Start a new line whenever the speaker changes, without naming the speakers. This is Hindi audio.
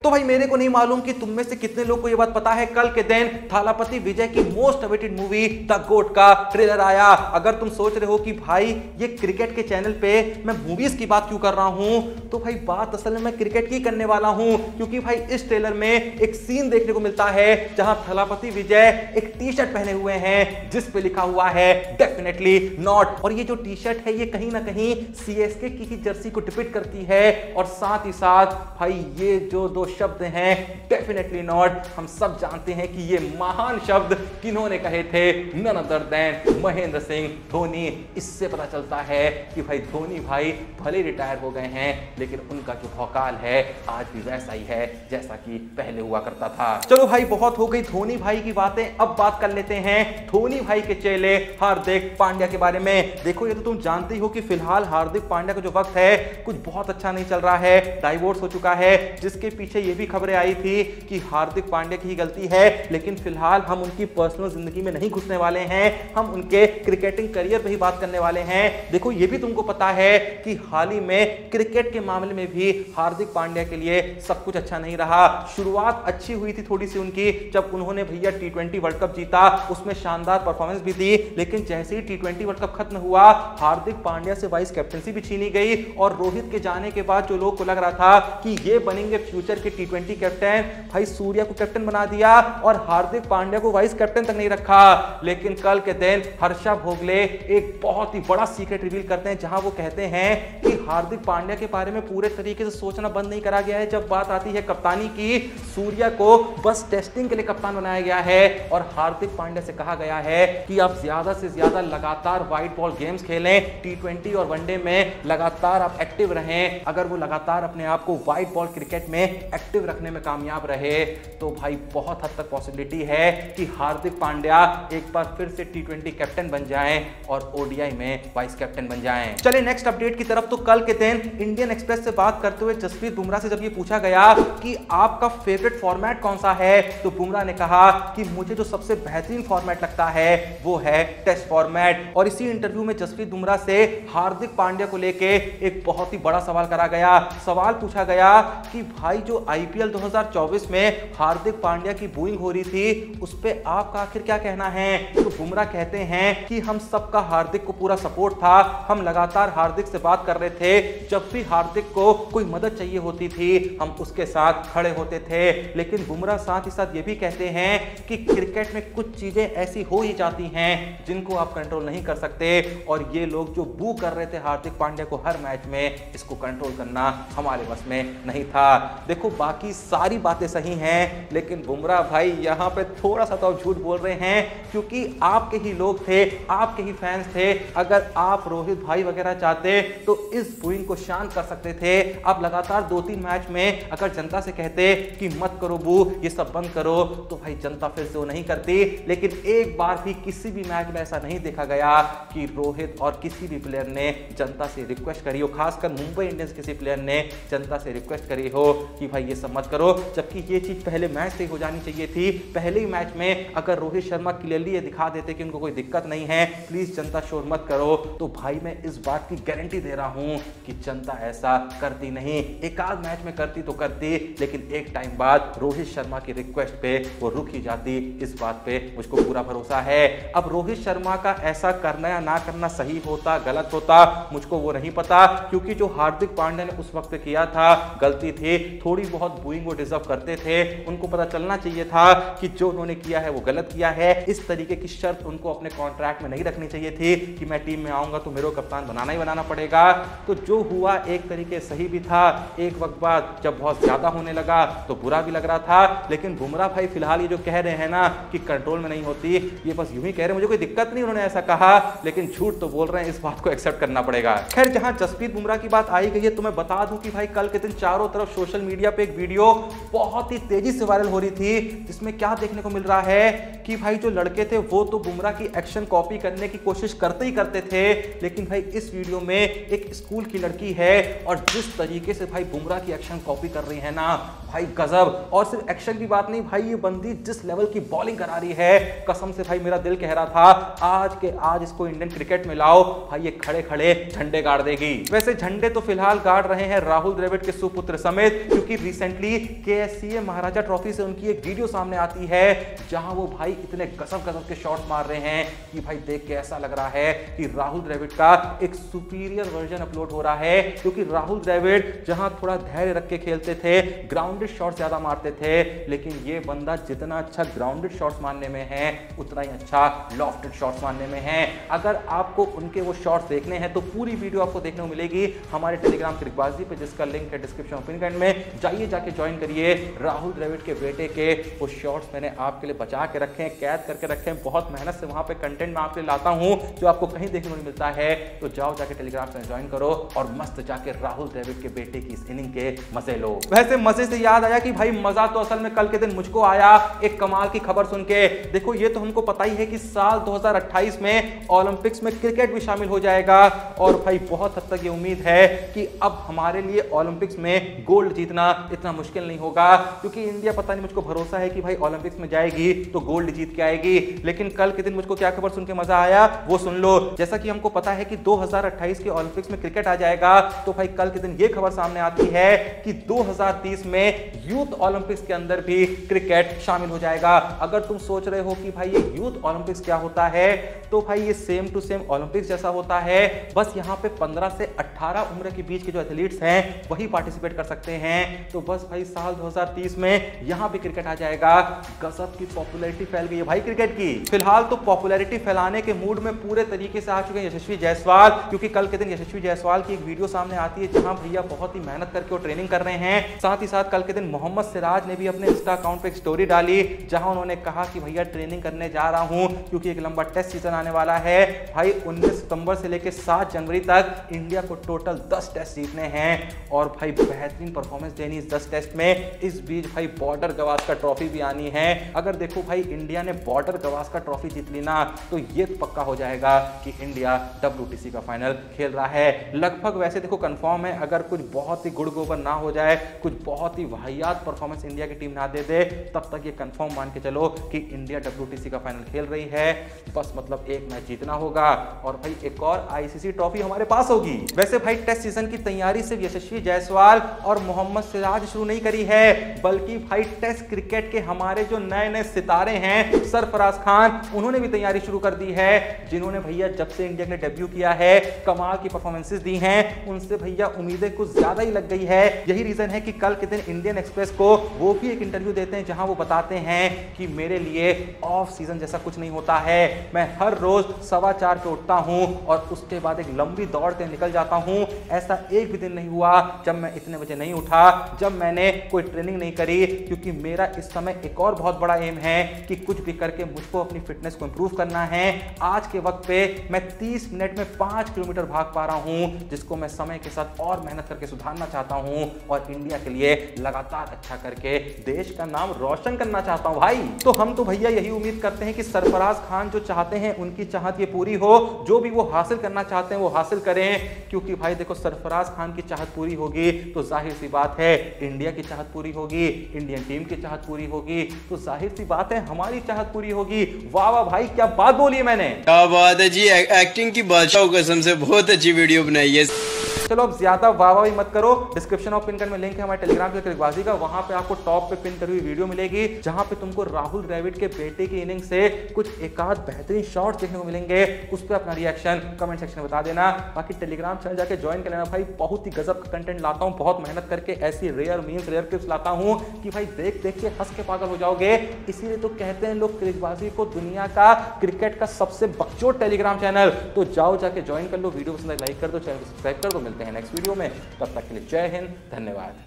तो भाई मेरे को नहीं मालूम कि तुम में से कितने लोग को यह बात पता है, कल के दिन थालापति विजय की मोस्ट अवेटेड मूवी द गोट का ट्रेलर आया। अगर तुम सोच रहे हो कि भाई ये क्रिकेट के चैनल पे मैं मूवीज की बात क्यों कर रहा हूं, तो भाई बात असल में मैं क्रिकेट की करने वाला हूं, क्योंकि भाई इस ट्रेलर में एक सीन देखने को मिलता है जहां थालापति विजय एक टी शर्ट पहने हुए हैं जिस पे लिखा हुआ है डेफिनेटली नॉट। और ये जो टी शर्ट है ये कहीं ना कहीं सीएसके की जर्सी को डिपिक्ट करती है। और साथ ही साथ भाई ये जो दो शब्द हैं डेफिनेटली नॉट, हम सब जानते हैं कि ये महान शब्द किन्होंने कहे थे, none other than Mahendra Singh Dhoni. इससे पता चलता है कि भाई धोनी भाई भले रिटायर हो गए हैं लेकिन उनका जो भौकाल है आज भी वैसा ही है जैसा कि पहले हुआ करता था। चलो भाई बहुत हो गई धोनी भाई की बातें, अब बात कर लेते हैं धोनी भाई के चेले हार्दिक पांड्या के बारे में। देखो ये तो तुम जानते ही हो कि फिलहाल हार्दिक पांड्या का जो वक्त है कुछ बहुत अच्छा नहीं चल रहा है, डाइवोर्स हो चुका है, जिसके पीछे ये भी खबरें आई थी कि हार्दिक पांड्या की ही गलती है। लेकिन फिलहाल हम उनकी पर्सनल जिंदगी में नहीं घुसने वाले हैं, हम उनके क्रिकेटिंग करियर पे ही बात करने वाले हैं। देखो ये भी तुमको पता है कि हाल ही में क्रिकेट के मामले में भी हार्दिक पांड्या के लिए सब कुछ अच्छा नहीं रहा। शुरुआत अच्छी हुई थी थोड़ी सी उनकी, जब उन्होंने भैया T20 वर्ल्ड कप जीता, उसमें शानदार परफॉर्मेंस भी दी। लेकिन जैसे ही T20 वर्ल्ड कप खत्म हुआ हार्दिक पांड्या से वाइस कैप्टनसी भी छीनी गई और रोहित के जाने के बाद जो लोग को लग रहा था कि ये बनेंगे फ्यूचर के T20 कैप्टन, भाई सूर्या को कैप्टन बना दिया और हार्दिक पांड्या को वाइस कैप्टन तक नहीं रखा। लेकिन कल के दिन हर्षा भोगले एक बहुत ही बड़ा सीक्रेट रिवील करते हैं जहां वो कहते हैं कि हार्दिक पांड्या के बारे में पूरे तरीके से सोचना बंद नहीं करा गया है। जब बात आती है कप्तानी की, सूर्या को बस टेस्टिंग के लिए कप्तान बनाया गया है और हार्दिक पांड्या से कहा गया है कि आप ज्यादा से ज्यादा लगातार व्हाइट बॉल गेम्स खेलें, T20 और वनडे में लगातार आप एक्टिव रहें। अगर वो लगातार अपने आप को व्हाइट बॉल क्रिकेट में एक्टिव रखने में कामयाब रहे तो भाई बहुत हद तक पॉसिबिलिटी है कि हार्दिक पांड्या एक बार फिर से T20 कैप्टन बन जाएं और ओडीआई में वाइस कैप्टन बन जाएं। चलिए नेक्स्ट अपडेट की तरफ। तो कल के दिन इंडियन एक्सप्रेस से बात करते हुए जसप्रीत बुमराह से जब ये पूछा गया कि आपका फेवरेट फॉर्मेट कौन सा है, तो बुमराह ने कहा कि मुझे जो सबसे बेहतरीन फॉर्मेट लगता है वो है टेस्ट फॉर्मेट। और इसी इंटरव्यू में जसप्रीत बुमराह से हार्दिक पांड्या को लेके एक बहुत ही बड़ा सवाल करा गया। सवाल पूछा गया कि भाई जो आईपीएल 2024 में हार्दिक पांड्या की बूइंग हो रही थी उस पे आपका आखिर क्या कहना है। तो बुमराह कहते हैं कि हम सबका हार्दिक को पूरा सपोर्ट था, हम लगातार हार्दिक से बात कर रहे थे, जब भी हार्दिक को कोई मदद चाहिए होती थी हम उसके साथ खड़े होते थे। लेकिन बुमराह साथ ही साथ ये भी कहते हैं कि क्रिकेट में कुछ चीजें ऐसी हो ही जाती हैं जिनको आप कंट्रोल नहीं कर सकते और ये लोग जो बू कर रहे थे हार्दिक पांड्या को हर मैच में, इसको कंट्रोल करना हमारे बस में नहीं था। देखो बाकी सारी बातें सही हैं लेकिन बुमराह भाई यहाँ पे थोड़ा सा तो झूठ बोल रहे हैं, क्योंकि आपके ही लोग थे, आपके ही फैंस थे। अगर आप रोहित भाई वगैरह चाहते तो इस बूइंग को शांत कर सकते थे। आप लगातार 2-3 मैच में अगर जनता से कहते कि मत करो बू, ये सब बंद करो, तो भाई जनता फिर से वो नहीं करती। लेकिन एक बार भी किसी भी मैच में ऐसा नहीं देखा गया कि रोहित और किसी भी प्लेयर ने जनता से रिक्वेस्ट करी हो, खासकर मुंबई इंडियंस किसी प्लेयर ने जनता से रिक्वेस्ट करी हो कि भाई ये सब मत करो। जबकि ये चीज पहले मैच से हो जानी चाहिए थी। पहले ही मैच में अगर रोहित शर्मा क्लियरली ये दिखा देते कि उनको कोई दिक्कत नहीं है, प्लीज जनता शोर मत करो, तो भाई मैं इस बात की गारंटी दे रहा हूं कि जनता ऐसा करती नहीं। एक आध मैच में करती तो करती, लेकिन एक टाइम बाद रोहित शर्मा की रिक्वेस्ट पे वो रुक ही जाती। इस बात पे मुझको पूरा भरोसा है। अब रोहित शर्मा का ऐसा करना या ना करना सही होता गलत होता मुझको वो नहीं पता, क्योंकि जो हार्दिक पांड्या ने उस वक्त किया था गलती थी। थोड़ी बहुत बूइंग वो डिजर्व करते थे, उनको पता चलना चाहिए था कि जो उन्होंने किया है वो गलत किया है। इस तरीके की शर्त उनको अपने कॉन्ट्रैक्ट में नहीं रखनी चाहिए थी कि मैं टीम में आऊंगा तो मेरे को कप्तान बनाना ही बनाना पड़ेगा। तो जो हुआ एक तरीके सही भी था, एक वक्त बाद जब बहुत ज्यादा होने लगा तो बुरा भी लग रहा था। लेकिन बुमराह भाई फिलहाल ये जो कह रहे हैं ना कि कंट्रोल में नहीं होती, ये बस यूं ही कह रहे हैं, मुझे कोई दिक्कत नहीं उन्होंने ऐसा कहा, लेकिन झूठ तो बोल रहे हैं, इस बात को एक्सेप्ट करना पड़ेगा। खैर जहां जसप्रीत बुमराह की बात आई गई है तो मैं बता दूं कि भाई कल के दिन चारों तरफ सोशल मीडिया पे एक वीडियो बहुत ही तेजी से वायरल हो रही थी, जिसमें क्या देखने को मिल रहा है कि भाई जो लड़के थे वो तो बुमराह की एक्शन कॉपी करने की कोशिश करते ही करते थे, लेकिन भाई इस वीडियो में एक स्कूल की लड़की है और जिस तरीके से भाई बुमराह की एक्शन कॉपी कर रही है ना भाई गजब। और सिर्फ एक्शन की बात नहीं भाई, ये बंदी जिस लेवल की बॉलिंग करा रही है कसम से भाई मेरा दिल कह रहा था आज के आज इसको इंडियन क्रिकेट में लाओ भाई, ये खड़े खड़े झंडे गाड़ देगी। वैसे झंडे तो फिलहाल गाड़ रहे हैं राहुल द्रविड़ के सुपुत्र समेत, क्योंकि रिसेंटली केएससीए महाराजा ट्रॉफी से उनकी एक वीडियो सामने आती है जहां वो भाई इतने गजब गजब के शॉट्स मार रहे हैं कि भाई देख के ऐसा लग रहा है कि राहुल द्रविड़ का एक सुपीरियर वर्जन अपलोड हो रहा है। क्योंकि राहुल द्रविड़ जहां थोड़ा धैर्य रख के खेलते थे, ग्राउंडेड शॉट्स ज्यादा मारते थे, लेकिन ये बंदा जितना अच्छा ग्राउंडेड शॉट्स मारने में है उतना ही अच्छा लॉफ्टेड शॉट्स मारने में है। अगर आपको उनके वो शॉट्स देखने हैं तो पूरी वीडियो आपको देखने को मिलेगी हमारे टेलीग्राम क्रिकबाजी पे, जिसका लिंक है डिस्क्रिप्शन पिन कमेंट में, जाइए जाके ज्वाइन करिए। राहुल द्रविड़ के बेटे के वो शॉट्स मैंने आपके लिए बचा के रखे हैं, कैद करके रखे हैं, बहुत मेहनत से वहां पे कंटेंट मैं आपके लिए लाता हूं जो आपको कहीं देखने को नहीं मिलता है। तो जाओ जाके टेलीग्राम से ज्वाइन करो और मस्त जाके राहुल द्रविड़ के बेटे की इस इनिंग के मजे लो। वैसे मजे से याद आया कि भाई मजा तो असल में कल के दिन मुझको आया एक कमाल की खबर सुन के। देखो ये तो हमको पता ही है कि साल 2028 में ओलंपिक्स में क्रिकेट भी शामिल हो जाएगा और भाई बहुत हद तक ये उम्मीद है कि अब हमारे लिए ओलंपिक्स में गोल्ड जीतना इतना मुश्किल नहीं होगा, क्योंकि इंडिया पता नहीं मुझको भरोसा है कि भाई ओलंपिक्स में जाएगी तो गोल्ड जीत के आएगी। लेकिन कल के दिन मुझको क्या खबर सुन के मजा आया वो सुन लो। जैसा कि हमको पता है कि 2028 के ओलंपिक्स में क्रिकेट आ जाएगा, तो भाई कल के दिन ये खबर सामने आती है कि 2030 में यूथ ओलंपिक्स के अंदर भी क्रिकेट शामिल हो जाएगा। अगर तुम सोच रहे हो कि भाई ये यूथ ओलंपिक्स क्या होता है, तो भाई ये सेम टू सेम ओलंपिक्स जैसा होता है, बस यहाँ पे 15 से 18 उम्र के बीच के जो एथलीट्स हैं वही पार्टिसिपेट कर सकते हैं। तो बस भाई साल 2030 में यहाँ भी क्रिकेट आ जाएगा। गजब की पॉपुलैरिटी फैल गई है भाई क्रिकेट की। फिलहाल तो पॉपुलैरिटी फैलाने के मूड में पूरे तरीके से आ चुके हैं यशस्वी जायसवाल, क्योंकि कल के दिन यशस्वी जायसवाल की एक वीडियो सामने आती है जहां भैया बहुत ही मेहनत करके वो ट्रेनिंग कर रहे हैं। साथ ही साथ कल के दिन मोहम्मद सिराज ने भी अपने इंस्टा अकाउंट पे एक स्टोरी डाली जहां उन्होंने कहा कि भैया ट्रेनिंग करने जा रहा हूं क्योंकि एक लंबा टेस्ट सीजन आने वाला है। भाई 19 सितंबर से लेकर 7 जनवरी तक इंडिया को टोटल 10 टेस्ट जीतने हैं और भाई बेहतरीन परफॉर्मेंस देनी इस 10 टेस्ट में। इस बीच भाई बॉर्डर गवास्कर ट्रॉफी भी आनी है। अगर देखो भाई इंडिया ने बॉर्डर गवास्कर ट्रॉफी जीत ली ना तो ये पक्का हो जाएगा कि इंडिया WTC का फाइनल खेल रहा है। लगभग वैसे देखो कंफर्म है, अगर कुछ बहुत ही गुड़ गोबर ना हो जाए, कुछ बहुत ही वाहियात परफॉर्मेंस इंडिया की टीम ना दे दे, तब तक ये कंफर्म मान के चलो कि इंडिया WTC का फाइनल खेल रही है। बस मतलब एक मैच जीतना होगा और भाई एक और ICC ट्रॉफी हमारे पास होगी। वैसे भाई टेस्ट सीजन की तैयारी सिर्फ यशस्वी जायसवाल और मोहम्मद सिराज शुरू नहीं करी है, बल्कि भाई टेस्ट क्रिकेट के हमारे जो नए नए सितारे हैं सरफराज खान, उन्होंने भी तैयारी शुरू कर दी है, जिन्होंने भैया जब से इंडिया ने डेब्यू किया है कमाल की परफॉर्मेंसेस दी हैं। उनसे भैया उम्मीदें कुछ ज्यादा ही लग गई है। यही रीजन है कि कल के दिन इंडियन एक्सप्रेस को वो भी एक इंटरव्यू देते हैं जहां वो बताते हैं कि मेरे लिए ऑफ सीजन जैसा कुछ नहीं होता है, मैं हर रोज 4:15 पे उठता हूं और उसके बाद एक लंबी दौड़ के निकल जाता हूं। ऐसा एक भी दिन नहीं हुआ जब मैं इतने बजे नहीं उठा, जब मैंने कोई ट्रेनिंग नहीं करी, क्योंकि मेरा इस समय एक और बहुत बड़ा एम है कि कुछ भी करके मुझको अपनी फिटनेस को इंप्रूव करना है। आज के वक्त पे मैं 30 मिनट में 5 किलोमीटर भाग पा रहा हूं, जिसको मैं समय के साथ और मेहनत करके सुधारना चाहता हूं और इंडिया के लिए लगातार अच्छा करके देश का नाम रोशन करना चाहता हूं भाई। तो हम तो भैया यही उम्मीद करते हैं कि सरफराज खान जो चाहते हैं उनकी चाहत ये पूरी हो, जो भी वो हासिल करना चाहते हैं वो हासिल करें, क्योंकि भाई देखो सरफराज खान की चाहत पूरी होगी तो जाहिर सी बात है इंडिया की चाहत पूरी होगी, इंडियन टीम की चाहत पूरी होगी, तो जाहिर सी बात है हमारी चाहत पूरी होगी। वाह वाह भाई क्या बात बोली है मैंने,
क्या बात है जी, एक्टिंग की बादशाह कसम से बहुत अच्छी वीडियो बनाई है।
चलो अब ज्यादा वाह मत करो, डिस्क्रिप्शन और पिन में लिंक है हमारे टेलीग्राम के क्रिकबाजी का, वहां पे आपको टॉप पे पिन करी हुई वीडियो मिलेगी जहां पे तुमको राहुल द्रविड़ के बेटे की इनिंग से कुछ एकाध बेहतरीन शॉट्स देखने को मिलेंगे। उस पर अपना रिएक्शन कमेंट सेक्शन में बता देना। बाकी टेलीग्राम चैनल जाके ज्वाइन कर लेना भाई, बहुत ही गजब का कंटेंट लाता हूं, बहुत मेहनत करके ऐसी रेयर मीम्स रेयर क्लिप्स लाता हूं कि भाई देख देख के हंस के पागल हो जाओगे। इसीलिए तो कहते हैं लोग क्रिकबाजी को दुनिया का क्रिकेट का सबसे बकचोद टेलीग्राम चैनल। तो जाओ जाके ज्वाइन कर लो, वीडियो पसंद लाइक कर दो, चैनल को सब्सक्राइब कर दो। मिलते हैं नेक्स्ट वीडियो में, तब तक के लिए जय हिंद, धन्यवाद।